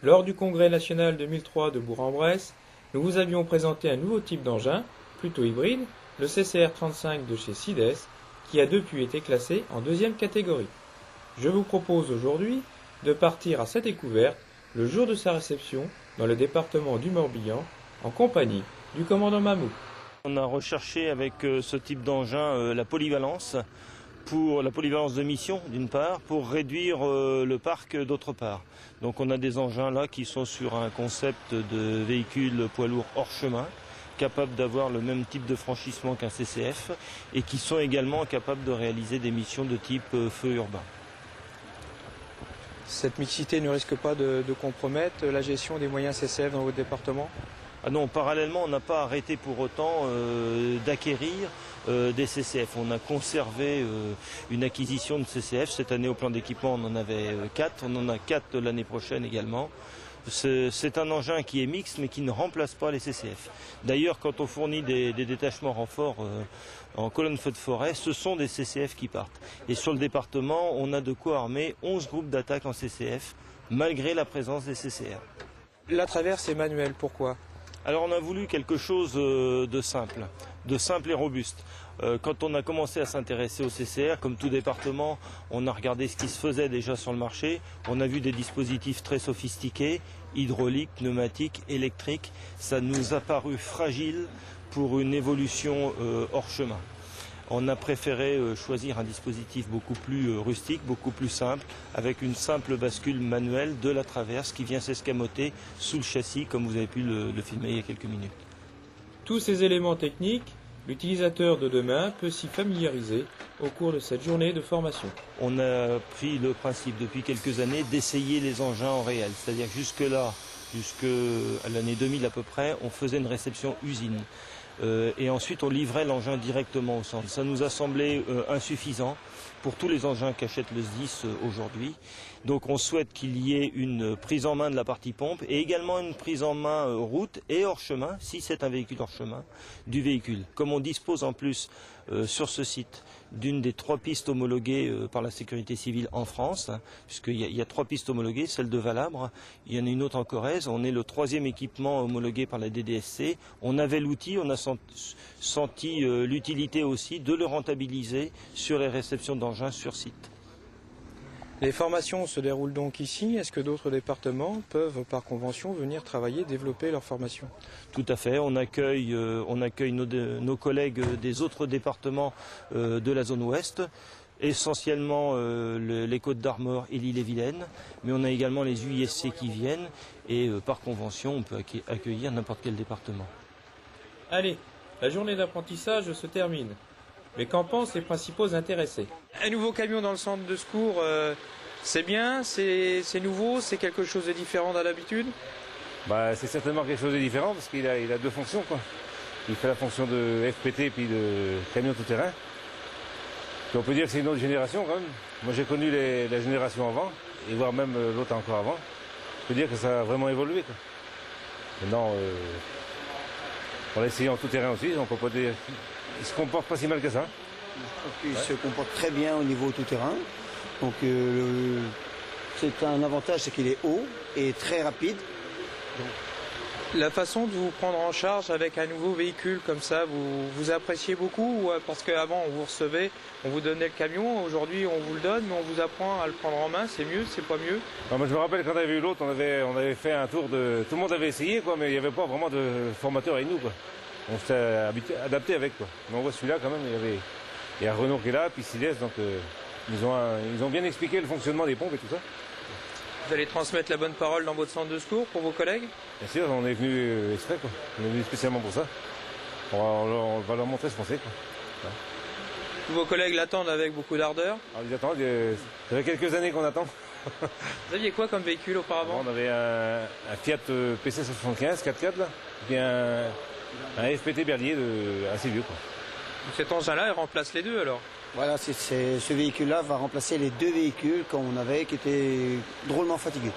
Lors du congrès national 2003 de Bourg-en-Bresse, nous vous avions présenté un nouveau type d'engin, plutôt hybride, le CCR35 de chez Sides, qui a depuis été classé en deuxième catégorie. Je vous propose aujourd'hui de partir à sa découverte le jour de sa réception dans le département du Morbihan, en compagnie du commandant Mamou. On a recherché avec ce type d'engin la polyvalence de mission d'une part, pour réduire le parc d'autre part. Donc on a des engins là qui sont sur un concept de véhicule poids lourd hors chemin, capables d'avoir le même type de franchissement qu'un CCF et qui sont également capables de réaliser des missions de type feu urbain. Cette mixité ne risque pas de compromettre la gestion des moyens CCF dans votre département ? Ah non, parallèlement, on n'a pas arrêté pour autant d'acquérir des CCF. On a conservé une acquisition de CCF. Cette année, au plan d'équipement, on en avait 4. On en a 4 l'année prochaine également. C'est un engin qui est mixte, mais qui ne remplace pas les CCF. D'ailleurs, quand on fournit des détachements renforts en colonne feu de forêt, ce sont des CCF qui partent. Et sur le département, on a de quoi armer 11 groupes d'attaque en CCF, malgré la présence des CCR. La traverse est manuelle, pourquoi ? Alors on a voulu quelque chose de simple et robuste. Quand on a commencé à s'intéresser au CCR, comme tout département, on a regardé ce qui se faisait déjà sur le marché. On a vu des dispositifs très sophistiqués, hydrauliques, pneumatiques, électriques. Ça nous a paru fragile pour une évolution hors chemin. On a préféré choisir un dispositif beaucoup plus rustique, beaucoup plus simple, avec une simple bascule manuelle de la traverse qui vient s'escamoter sous le châssis, comme vous avez pu le filmer il y a quelques minutes. Tous ces éléments techniques, l'utilisateur de demain peut s'y familiariser au cours de cette journée de formation. On a pris le principe depuis quelques années d'essayer les engins en réel. C'est-à-dire que jusque-là, jusqu'à l'année 2000 à peu près, on faisait une réception usine. Et ensuite on livrait l'engin directement au centre. Ça nous a semblé insuffisant pour tous les engins qu'achète le SDIS aujourd'hui. Donc on souhaite qu'il y ait une prise en main de la partie pompe et également une prise en main route et hors chemin, si c'est un véhicule hors chemin, du véhicule. Comme on dispose en plus sur ce site d'une des 3 pistes homologuées par la sécurité civile en France, hein, puisqu'il y a 3 pistes homologuées, celle de Valabre, il y en a une autre en Corrèze, on est le 3e équipement homologué par la DDSC. On avait l'outil, on a senti l'utilité aussi de le rentabiliser sur les réceptions d'engins sur site. Les formations se déroulent donc ici. Est-ce que d'autres départements peuvent, par convention, venir travailler, développer leur formation ? Tout à fait. On accueille nos collègues des autres départements de la zone ouest, essentiellement les Côtes-d'Armor et l'Ille-et-Vilaine, mais on a également les UISC qui viennent et par convention, on peut accueillir n'importe quel département. Allez, la journée d'apprentissage se termine. Mais qu'en pensent les principaux intéressés ? Un nouveau camion dans le centre de secours, c'est bien, c'est nouveau, c'est quelque chose de différent d'à l'habitude ? C'est certainement quelque chose de différent parce qu'il a 2 fonctions, quoi. Il fait la fonction de FPT puis de camion tout-terrain. Puis on peut dire que c'est une autre génération quand même. Moi j'ai connu la génération avant, et voire même l'autre encore avant. Je peux dire que ça a vraiment évolué, quoi. Maintenant, on l'a essayé en tout-terrain aussi, donc on peut dire qu'il se comporte pas si mal que ça. Je trouve qu'il se comporte très bien au niveau tout-terrain. Donc c'est un avantage, c'est qu'il est haut et très rapide. La façon de vous prendre en charge avec un nouveau véhicule comme ça, vous appréciez beaucoup ? Parce qu'avant on vous recevait, on vous donnait le camion, aujourd'hui on vous le donne, mais on vous apprend à le prendre en main, c'est mieux, c'est pas mieux ? Moi je me rappelle quand on avait eu l'autre, on avait fait un tour de... Tout le monde avait essayé, quoi, mais il n'y avait pas vraiment de formateur avec nous, quoi. On s'est adapté avec, quoi. Mais on voit celui-là quand même, il y a Renault qui est là, puis Sides, donc ils ont bien expliqué le fonctionnement des pompes et tout ça. Vous allez transmettre la bonne parole dans votre centre de secours pour vos collègues ? Bien sûr, on est venu exprès, quoi. On est venu spécialement pour ça. On va leur montrer ce qu'on sait, quoi. Ouais. Tous vos collègues l'attendent avec beaucoup d'ardeur ? Alors, ils attendent, ça fait quelques années qu'on attend. Vous aviez quoi comme véhicule auparavant ? On avait un Fiat PC175 4x4 là, et puis un FPT Berlier assez vieux, quoi. Cet engin-là, il remplace les deux alors ? Voilà, ce véhicule-là va remplacer les 2 véhicules qu'on avait qui étaient drôlement fatigués.